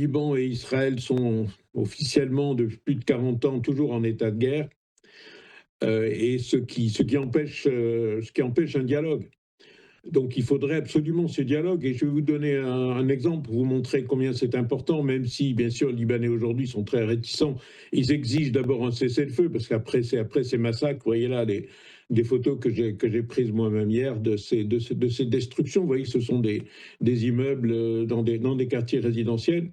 Liban et Israël sont officiellement depuis plus de 40 ans toujours en état de guerre, et ce qui empêche un dialogue. Donc il faudrait absolument ce dialogue, et je vais vous donner un exemple pour vous montrer combien c'est important, même si bien sûr les Libanais aujourd'hui sont très réticents. Ils exigent d'abord un cessez-le-feu, parce après ces massacres, vous voyez là des photos que j'ai prises moi-même hier de ces destructions. Vous voyez, ce sont des immeubles dans des quartiers résidentiels.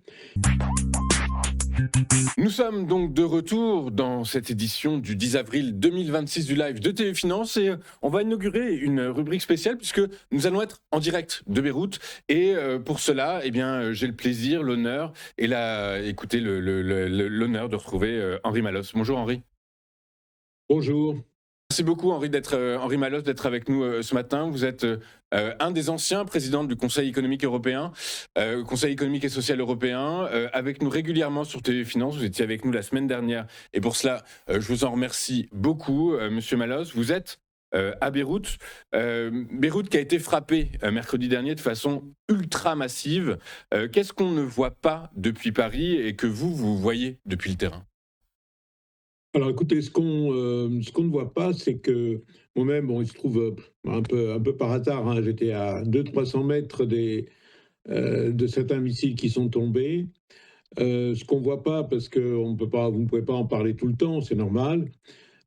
Nous sommes donc de retour dans cette édition du 10 avril 2026 du live de TV Finance et on va inaugurer une rubrique spéciale puisque nous allons être en direct de Beyrouth et pour cela, eh bien, j'ai le plaisir, l'honneur et l'honneur de retrouver Henri Malos. Bonjour Henri. Bonjour. Merci beaucoup Henri Malos d'être avec nous ce matin. Vous êtes un des anciens présidents du Conseil économique européen, Conseil économique et social européen, avec nous régulièrement sur TV Finance. Vous étiez avec nous la semaine dernière et pour cela, je vous en remercie beaucoup, Monsieur Malos. Vous êtes à Beyrouth, Beyrouth qui a été frappée mercredi dernier de façon ultra massive. Qu'est-ce qu'on ne voit pas depuis Paris et que vous voyez depuis le terrain? Alors écoutez, ce qu'on ne voit pas, c'est que moi-même, bon, il se trouve un peu par hasard, hein, j'étais à 200-300 mètres de certains missiles qui sont tombés. Ce qu'on ne voit pas, parce que vous ne pouvez pas en parler tout le temps, c'est normal,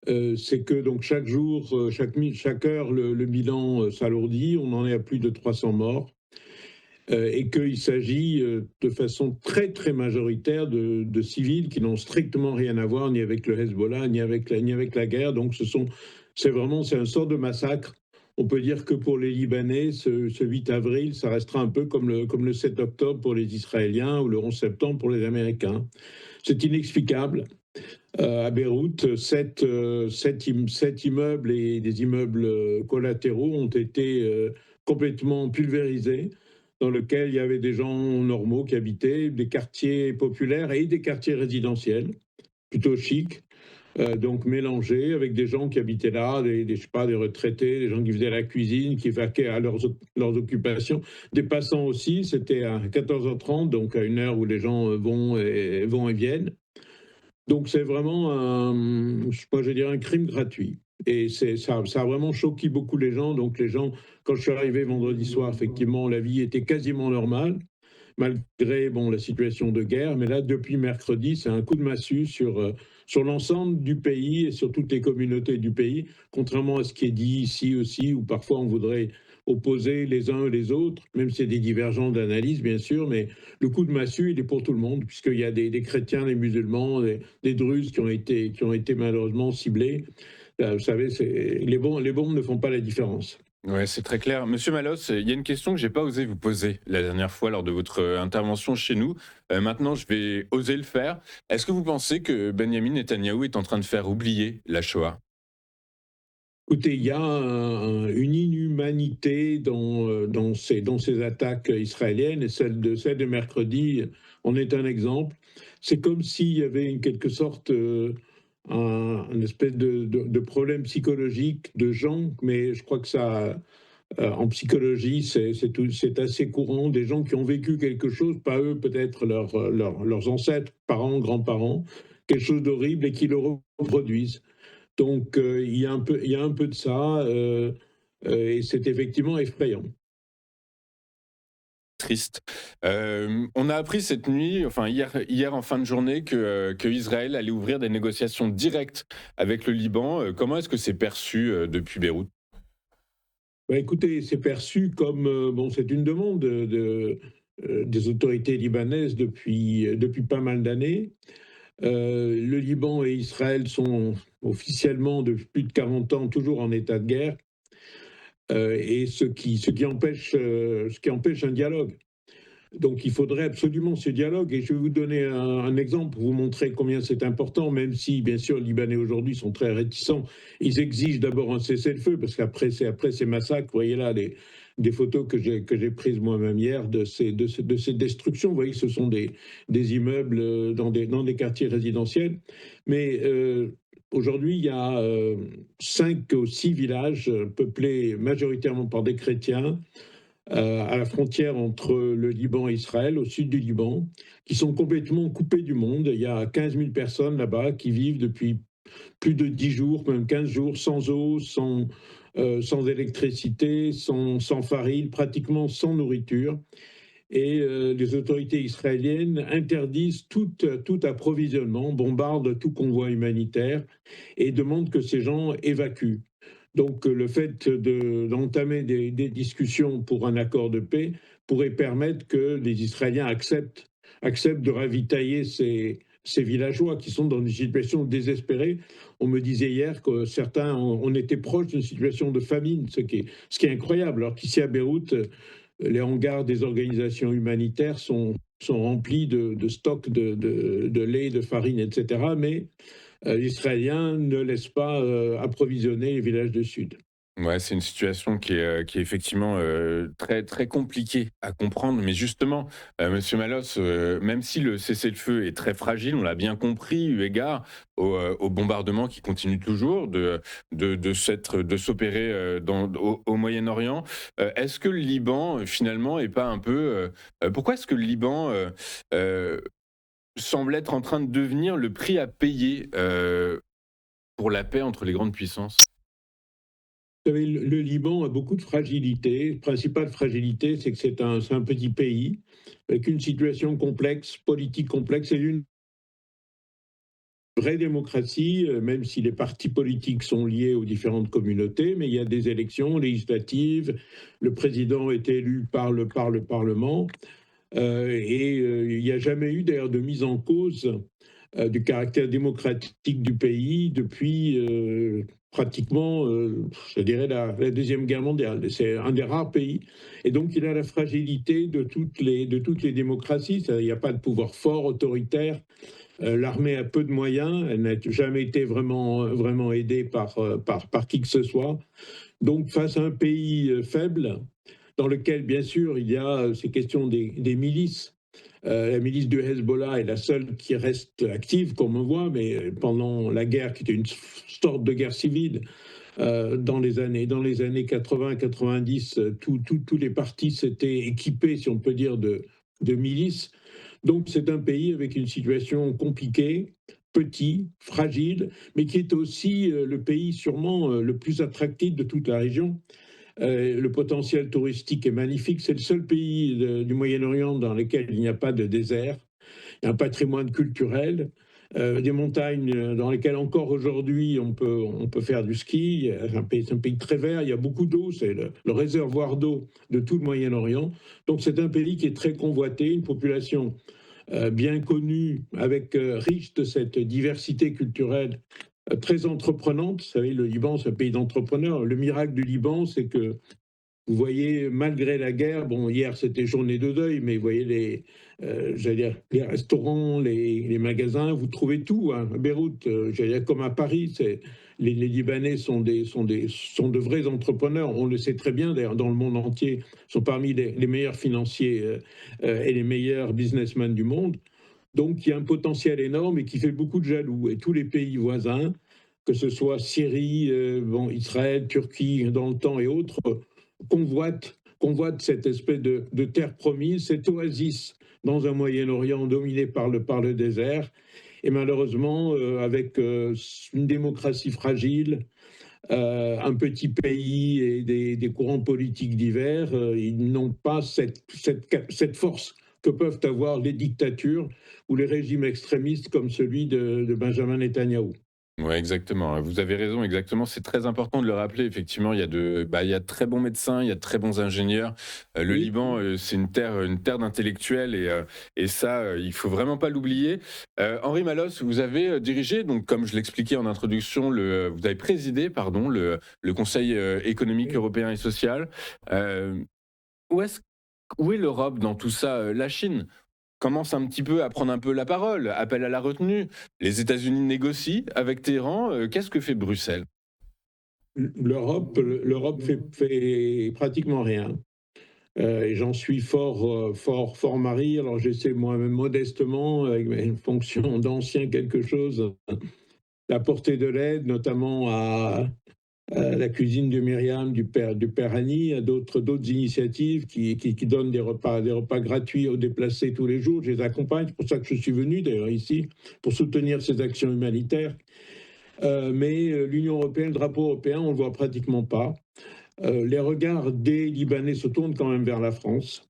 c'est que donc chaque jour, chaque heure, le bilan s'alourdit, on en est à plus de 300 morts. Et qu'il s'agit de façon très très majoritaire de civils qui n'ont strictement rien à voir ni avec le Hezbollah ni avec la guerre. Donc c'est un sort de massacre. On peut dire que pour les Libanais, ce 8 avril, ça restera un peu comme le 7 octobre pour les Israéliens ou le 11 septembre pour les Américains. C'est inexplicable. À Beyrouth, sept immeubles et des immeubles collatéraux ont été complètement pulvérisés, dans lequel il y avait des gens normaux qui habitaient, des quartiers populaires et des quartiers résidentiels, plutôt chics, donc mélangés, avec des gens qui habitaient là, je sais pas, des retraités, des gens qui faisaient la cuisine, qui vaquaient à leurs occupations, des passants aussi. C'était à 14h30, donc à une heure où les gens vont et viennent. Donc c'est vraiment je dirais un crime gratuit. Et ça a vraiment choqué beaucoup les gens. Donc les gens, quand je suis arrivé vendredi soir, effectivement, la vie était quasiment normale, malgré bon, la situation de guerre. Mais là, depuis mercredi, c'est un coup de massue sur l'ensemble du pays et sur toutes les communautés du pays, contrairement à ce qui est dit ici aussi, où parfois on voudrait opposer les uns et les autres, même s'il y a des divergences d'analyse, bien sûr, mais le coup de massue, il est pour tout le monde, puisqu'il y a des chrétiens, des musulmans, des druzes qui ont été malheureusement ciblés. Vous savez, les bombes ne font pas la différence. Ouais, c'est très clair. Monsieur Malos, il y a une question que j'ai pas osé vous poser la dernière fois lors de votre intervention chez nous. Maintenant, je vais oser le faire. Est-ce que vous pensez que Benjamin Netanyahou est en train de faire oublier la Shoah? Écoutez, il y a une inhumanité dans ces attaques israéliennes, et celle de mercredi en est un exemple. C'est comme s'il y avait en quelque sorte une espèce de problème psychologique de gens, mais je crois que ça, en psychologie, c'est assez courant, des gens qui ont vécu quelque chose, pas eux, peut-être leurs ancêtres, parents, grands-parents, quelque chose d'horrible et qui le reproduisent. Donc, il y a un peu de ça, et c'est effectivement effrayant. Triste. On a appris cette nuit, enfin hier en fin de journée, que Israël allait ouvrir des négociations directes avec le Liban. Comment est-ce que c'est perçu depuis Beyrouth? Bah, écoutez, c'est perçu comme, bon, c'est une demande des autorités libanaises depuis pas mal d'années. Le Liban et Israël sont officiellement, depuis plus de 40 ans, toujours en état de guerre, et ce qui empêche un dialogue. Donc il faudrait absolument ce dialogue, et je vais vous donner un exemple pour vous montrer combien c'est important, même si bien sûr les Libanais aujourd'hui sont très réticents. Ils exigent d'abord un cessez-le-feu, parce qu'après ces massacres, vous voyez là des photos que j'ai prises moi-même hier de ces destructions. Vous voyez, ce sont des immeubles dans des quartiers résidentiels. Mais aujourd'hui, il y a 5 ou 6 villages peuplés majoritairement par des chrétiens, à la frontière entre le Liban et Israël, au sud du Liban, qui sont complètement coupés du monde. Il y a 15 000 personnes là-bas qui vivent depuis plus de 10 jours, même 15 jours, sans eau, sans électricité, sans farine, pratiquement sans nourriture. Et les autorités israéliennes interdisent tout approvisionnement, bombardent tout convoi humanitaire et demandent que ces gens évacuent. Donc le fait d'entamer des discussions pour un accord de paix pourrait permettre que les Israéliens acceptent de ravitailler ces villageois qui sont dans une situation désespérée. On me disait hier que certains, on était proche d'une situation de famine, ce qui est incroyable, alors qu'ici à Beyrouth, les hangars des organisations humanitaires sont remplis de stocks de lait, de farine, etc. Mais les Israéliens ne laissent pas approvisionner les villages du Sud. Ouais, c'est une situation qui est effectivement très, très compliquée à comprendre. Mais justement, Monsieur Malos, même si le cessez-le-feu est très fragile, on l'a bien compris, eu égard au bombardement qui continue toujours de s'opérer au Moyen-Orient, est-ce que le Liban, finalement, est pas un peu... pourquoi est-ce que le Liban euh, semble être en train de devenir le prix à payer pour la paix entre les grandes puissances? Vous savez, le Liban a beaucoup de fragilité. La principale fragilité, c'est que c'est un petit pays avec une situation complexe, politique complexe, et une vraie démocratie, même si les partis politiques sont liés aux différentes communautés, mais il y a des élections législatives, le président est élu par le Parlement, il n'y a jamais eu d'ailleurs de mise en cause du caractère démocratique du pays depuis pratiquement, je dirais, la Deuxième Guerre mondiale. C'est un des rares pays. Et donc, il a la fragilité de toutes les démocraties. Il n'y a pas de pouvoir fort, autoritaire. L'armée a peu de moyens. Elle n'a jamais été vraiment aidée par qui que ce soit. Donc, face à un pays faible, dans lequel, bien sûr, il y a ces questions des milices. La milice du Hezbollah est la seule qui reste active, comme on voit, mais pendant la guerre, qui était une sorte de guerre civile, dans les années 80-90, tous les partis s'étaient équipés, si on peut dire, de milices. Donc c'est un pays avec une situation compliquée, petit, fragile, mais qui est aussi le pays sûrement le plus attractif de toute la région. Le potentiel touristique est magnifique. C'est le seul pays du Moyen-Orient dans lequel il n'y a pas de désert. Il y a un patrimoine culturel, des montagnes dans lesquelles encore aujourd'hui on peut faire du ski. C'est un pays très vert, il y a beaucoup d'eau, c'est le réservoir d'eau de tout le Moyen-Orient. Donc c'est un pays qui est très convoité, une population bien connue, riche de cette diversité culturelle très entreprenante. Vous savez, le Liban, c'est un pays d'entrepreneurs. Le miracle du Liban, c'est que vous voyez, malgré la guerre, bon, hier c'était journée de deuil, mais vous voyez j'allais dire, les restaurants, les magasins, vous trouvez tout, hein. À Beyrouth, j'allais dire, comme à Paris, les Libanais sont de vrais entrepreneurs. On le sait très bien, d'ailleurs, dans le monde entier, sont parmi les meilleurs financiers et les meilleurs businessmen du monde. Donc, il y a un potentiel énorme et qui fait beaucoup de jaloux. Et tous les pays voisins, que ce soit Syrie, Israël, Turquie, dans le temps et autres, convoitent cette espèce de terre promise, cette oasis dans un Moyen-Orient dominé par le désert. Et malheureusement, avec une démocratie fragile, un petit pays et des courants politiques divers, ils n'ont pas cette force que peuvent avoir les dictatures ou les régimes extrémistes comme celui de Benjamin Netanyahou. Ouais, exactement. Vous avez raison, exactement. C'est très important de le rappeler. Effectivement, il y a de très bons médecins, il y a de très bons ingénieurs. Le Oui, Liban, c'est une terre d'intellectuels et ça, il faut vraiment pas l'oublier. Henri Malos, vous avez dirigé, donc comme je l'expliquais en introduction, vous avez présidé, pardon, le Conseil économique oui. européen et social. Euh, où est-ce, où est l'Europe dans tout ça? La Chine commence un petit peu à prendre un peu la parole, appelle à la retenue. Les États-Unis négocient avec Téhéran. Qu'est-ce que fait Bruxelles? L'Europe fait pratiquement rien. Et j'en suis fort mari. Alors j'essaie moi-même modestement, avec mes fonctions d'ancien quelque chose, d'apporter de l'aide, notamment la cuisine de Myriam, du père Annie, à d'autres initiatives qui donnent des repas gratuits aux déplacés tous les jours. Je les accompagne, c'est pour ça que je suis venu d'ailleurs ici, pour soutenir ces actions humanitaires. Mais l'Union européenne, le drapeau européen, on ne le voit pratiquement pas. Les regards des Libanais se tournent quand même vers la France,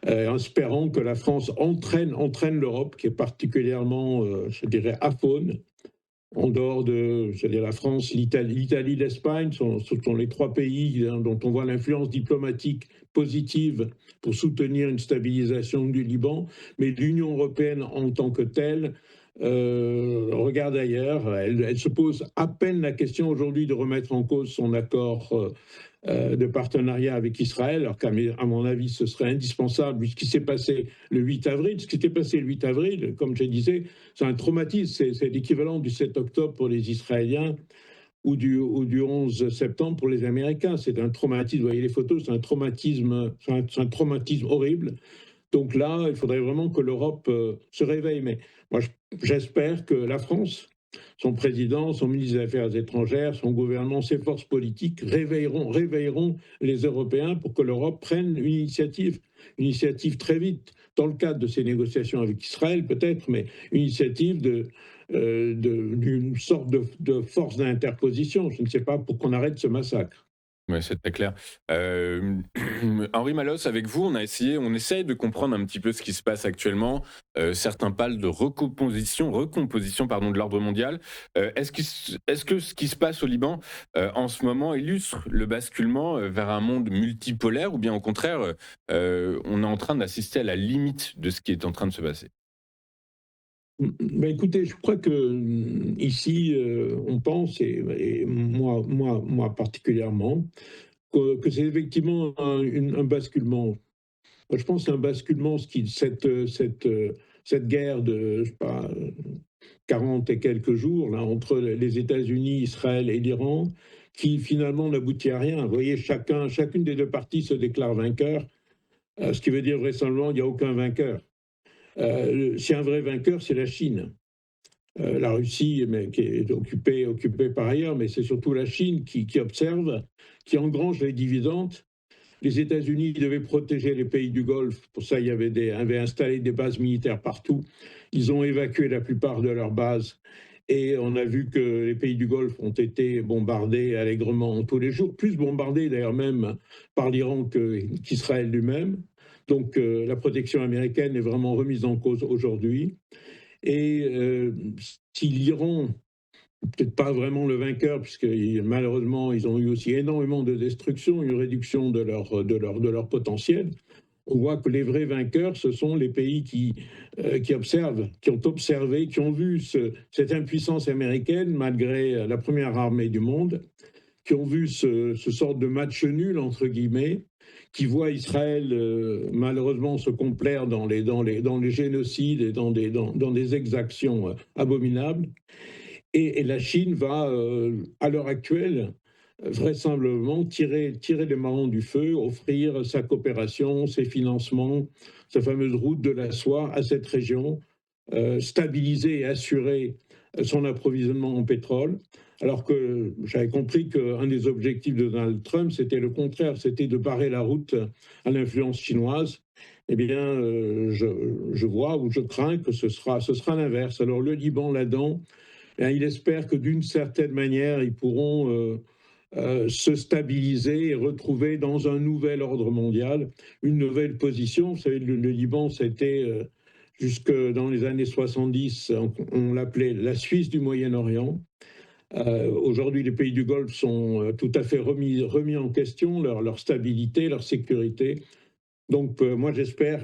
en espérant que la France entraîne l'Europe, qui est particulièrement, je dirais, aphone. En dehors de, c'est-à-dire la France, l'Italie, l'Espagne, ce sont les trois pays dont on voit l'influence diplomatique positive pour soutenir une stabilisation du Liban. Mais l'Union européenne en tant que telle regarde ailleurs. Elle se pose à peine la question aujourd'hui de remettre en cause son accord de partenariat avec Israël, alors qu'à mon avis, ce serait indispensable, vu ce qui s'est passé le 8 avril. Ce qui s'est passé le 8 avril, comme je disais, c'est un traumatisme. C'est l'équivalent du 7 octobre pour les Israéliens ou du 11 septembre pour les Américains. C'est un traumatisme. Vous voyez les photos, c'est un traumatisme, c'est un traumatisme horrible. Donc là, il faudrait vraiment que l'Europe se réveille. Mais moi, j'espère que la France, son président, son ministre des Affaires étrangères, son gouvernement, ses forces politiques réveilleront les Européens pour que l'Europe prenne une initiative très vite, dans le cadre de ces négociations avec Israël peut-être, mais une initiative d'une sorte de force d'interposition. Je ne sais pas, pour qu'on arrête ce massacre. Ouais, c'est très clair. Henri Malos, avec vous, on essaye de comprendre un petit peu ce qui se passe actuellement. Certains parlent de recomposition pardon, de l'ordre mondial. Est-ce que ce qui se passe au Liban en ce moment illustre le basculement vers un monde multipolaire ou bien au contraire, on est en train d'assister à la limite de ce qui est en train de se passer? Ben écoutez, je crois que ici, on pense, et moi particulièrement, que c'est effectivement un basculement. Moi, je pense que c'est un basculement, cette guerre de, je sais pas, 40 et quelques jours là, entre les États-Unis, Israël et l'Iran, qui finalement n'aboutit à rien. Vous voyez, chacune des deux parties se déclare vainqueur, ce qui veut dire vraisemblablement qu'il n'y a aucun vainqueur. Si un vrai vainqueur, c'est la Chine. La Russie, mais qui est occupée par ailleurs, mais c'est surtout la Chine qui observe, qui engrange les dividendes. Les États-Unis devaient protéger les pays du Golfe. Pour ça, avaient installé des bases militaires partout. Ils ont évacué la plupart de leurs bases. Et on a vu que les pays du Golfe ont été bombardés allègrement tous les jours, plus bombardés d'ailleurs même par l'Iran qu'Israël lui-même. Donc la protection américaine est vraiment remise en cause aujourd'hui. Et si l'Iran, peut-être pas vraiment le vainqueur, puisque malheureusement, ils ont eu aussi énormément de destruction, une réduction de leur potentiel. On voit que les vrais vainqueurs, ce sont les pays qui observent, qui ont observé, qui ont vu cette impuissance américaine, malgré la première armée du monde, qui ont vu ce sort de match nul, entre guillemets, qui voient Israël malheureusement se complaire dans les génocides et dans des exactions abominables. Et la Chine va, à l'heure actuelle, vraisemblablement tirer les marrons du feu, offrir sa coopération, ses financements, sa fameuse route de la soie à cette région, stabiliser et assurer son approvisionnement en pétrole. Alors que j'avais compris qu'un des objectifs de Donald Trump, c'était le contraire, c'était de barrer la route à l'influence chinoise. Eh bien, je vois ou je crains que ce sera l'inverse. Alors le Liban, là-dedans, il espère que d'une certaine manière, ils pourront se stabiliser et retrouver dans un nouvel ordre mondial, une nouvelle position. Vous savez, le Liban, c'était jusque dans les années 70, on l'appelait la Suisse du Moyen-Orient. Aujourd'hui, les pays du Golfe sont tout à fait remis en question, leur stabilité, leur sécurité. Donc, moi, j'espère,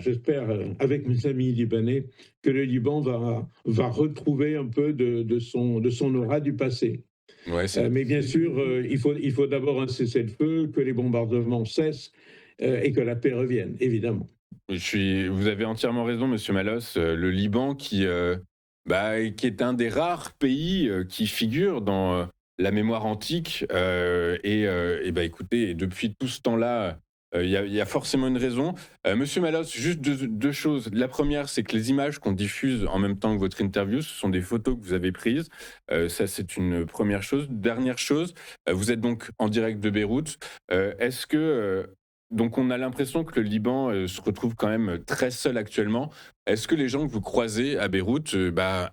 avec mes amis libanais, que le Liban va retrouver un peu de son aura du passé. Ouais, Mais bien sûr, il faut d'abord un cessez-le-feu, que les bombardements cessent et que la paix revienne, évidemment. vous avez entièrement raison, Monsieur Malos. Le Liban, qui est un des rares pays qui figure dans la mémoire antique, et bah, écoutez, depuis tout ce temps-là. Il y a forcément une raison. Monsieur Malos, juste deux choses. La première, c'est que les images qu'on diffuse en même temps que votre interview, ce sont des photos que vous avez prises. Ça, c'est une première chose. Dernière chose, vous êtes donc en direct de Beyrouth. Est-ce que donc on a l'impression que le Liban se retrouve quand même très seul actuellement. Est-ce que les gens que vous croisez à Beyrouth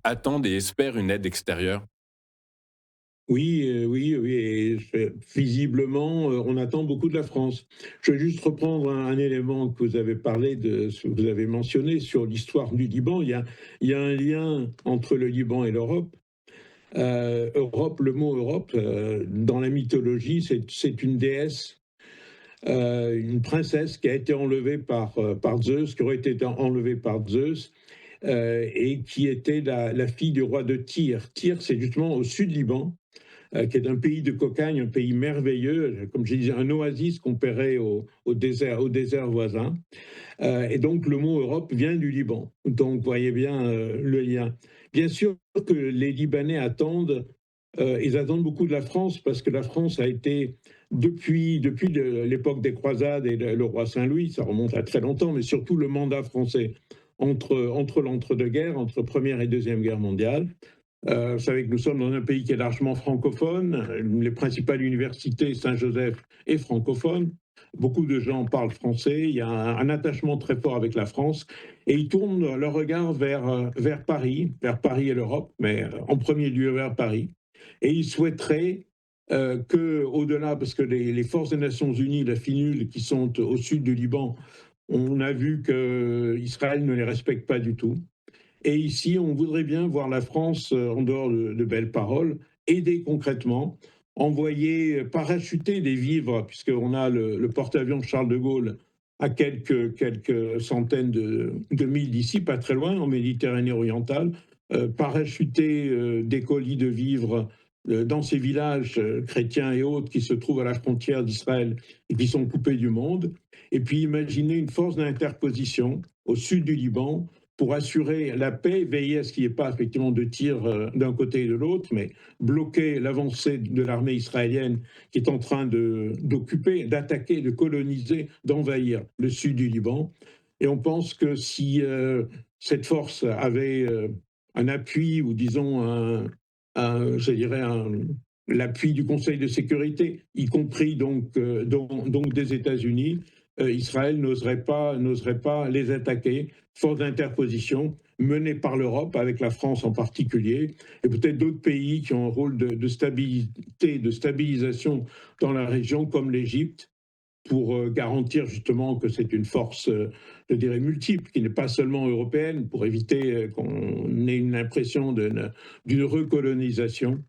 attendent et espèrent une aide extérieure? Oui, oui, oui, et visiblement, on attend beaucoup de la France. Je vais juste reprendre un élément que vous avez parlé de, ce que vous avez mentionné sur l'histoire du Liban. Il y a un lien entre le Liban et l'Europe. Europe, le mot Europe, dans la mythologie, c'est une déesse, une princesse qui a été enlevée par Zeus, qui aurait été enlevée par Zeus, et qui était la fille du roi de Tyr. Tyr, c'est justement au sud Liban, qui est un pays de cocagne, un pays merveilleux, comme je disais, un oasis comparé au désert voisin. Et donc le mot Europe vient du Liban. Donc vous voyez bien le lien. Bien sûr que les Libanais attendent, ils attendent beaucoup de la France parce que la France a été, depuis l'époque des croisades et le roi Saint-Louis, ça remonte à très longtemps, mais surtout le mandat français entre l'entre-deux-guerres, entre Première et Deuxième Guerre mondiale. Vous savez que nous sommes dans un pays qui est largement francophone. Les principales universités, Saint-Joseph, est francophone. Beaucoup de gens parlent français. Il y a un attachement très fort avec la France. Et ils tournent leur regard vers Paris et l'Europe, mais en premier lieu vers Paris. Et ils souhaiteraient qu'au-delà, parce que les forces des Nations Unies, la FINUL, qui sont au sud du Liban, on a vu qu'Israël ne les respecte pas du tout. Et ici, on voudrait bien voir la France, en dehors de belles paroles, aider concrètement, envoyer, parachuter des vivres, puisqu'on a le porte-avions Charles de Gaulle à quelques centaines de milles d'ici, pas très loin, en Méditerranée orientale, parachuter des colis de vivres dans ces villages chrétiens et autres qui se trouvent à la frontière d'Israël et qui sont coupés du monde. Et puis imaginer une force d'interposition au sud du Liban pour assurer la paix, veiller à ce qu'il n'y ait pas effectivement de tir d'un côté et de l'autre, mais bloquer l'avancée de l'armée israélienne qui est en train d'occuper, d'attaquer, de coloniser, d'envahir le sud du Liban. Et on pense que si cette force avait un appui, ou disons je dirais l'appui du Conseil de sécurité, y compris donc des États-Unis, Israël n'oserait pas les attaquer, faute d'interposition menée par l'Europe, avec la France en particulier, et peut-être d'autres pays qui ont un rôle de stabilité, de stabilisation dans la région, comme l'Égypte, pour garantir justement que c'est une force, je dirais, multiple, qui n'est pas seulement européenne, pour éviter qu'on ait une impression d'une recolonisation.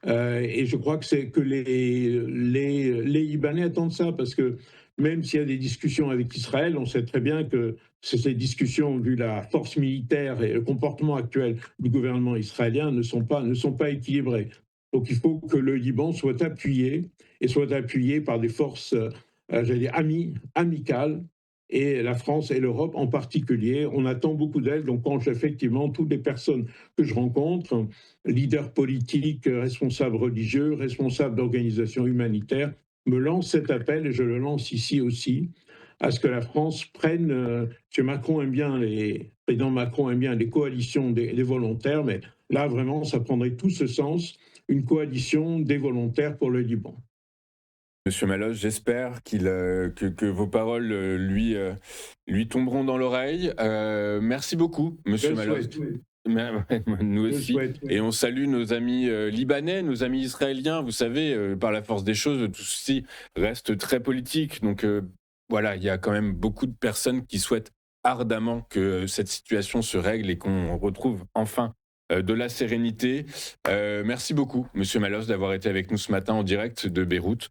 Et je crois que les Libanais attendent ça, parce que même s'il y a des discussions avec Israël, on sait très bien que ces discussions, vu la force militaire et le comportement actuel du gouvernement israélien, ne sont pas équilibrées. Donc il faut que le Liban soit appuyé, et soit appuyé par des forces, j'allais dire, amicales, et la France et l'Europe en particulier. On attend beaucoup d'elles. Donc quand effectivement, toutes les personnes que je rencontre, leaders politiques, responsables religieux, responsables d'organisations humanitaires, me lancent cet appel, et je le lance ici aussi, à ce que la France prenne. Le président Macron aime bien les coalitions des volontaires, mais là vraiment, ça prendrait tout ce sens, une coalition des volontaires pour le Liban. Monsieur Malos, j'espère que vos paroles lui tomberont dans l'oreille. Merci beaucoup, Je Monsieur le Malos. souhaite, oui. Nous Je le aussi. souhaite, Et oui. on salue nos amis libanais, nos amis israéliens. Vous savez, par la force des choses, tout ceci reste très politique. Donc voilà, il y a quand même beaucoup de personnes qui souhaitent ardemment que cette situation se règle et qu'on retrouve enfin de la sérénité. Merci beaucoup, Monsieur Malos, d'avoir été avec nous ce matin en direct de Beyrouth.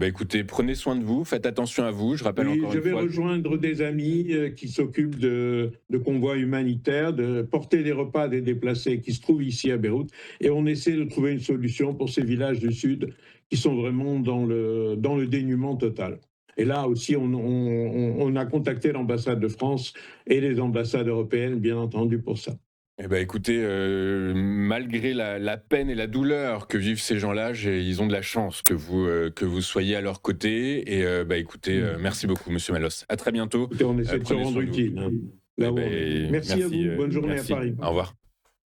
Écoutez, prenez soin de vous, faites attention à vous. Je rappelle Oui, encore je une vais fois. rejoindre des amis qui s'occupent de convois humanitaires, de porter les repas à des déplacés qui se trouvent ici à Beyrouth. Et on essaie de trouver une solution pour ces villages du Sud qui sont vraiment dans le dénuement total. Et là aussi, on a contacté l'ambassade de France et les ambassades européennes, bien entendu, pour ça. Eh ben, écoutez, malgré la peine et la douleur que vivent ces gens-là, ils ont de la chance que vous soyez à leur côté. Et bah, écoutez, merci beaucoup, Monsieur Malos. À très bientôt. Écoutez, on essaie de se Prenez soin rendre de vous. utile, hein, là Eh où on est. ben, Merci à vous. Bonne journée à merci. Paris. Au revoir.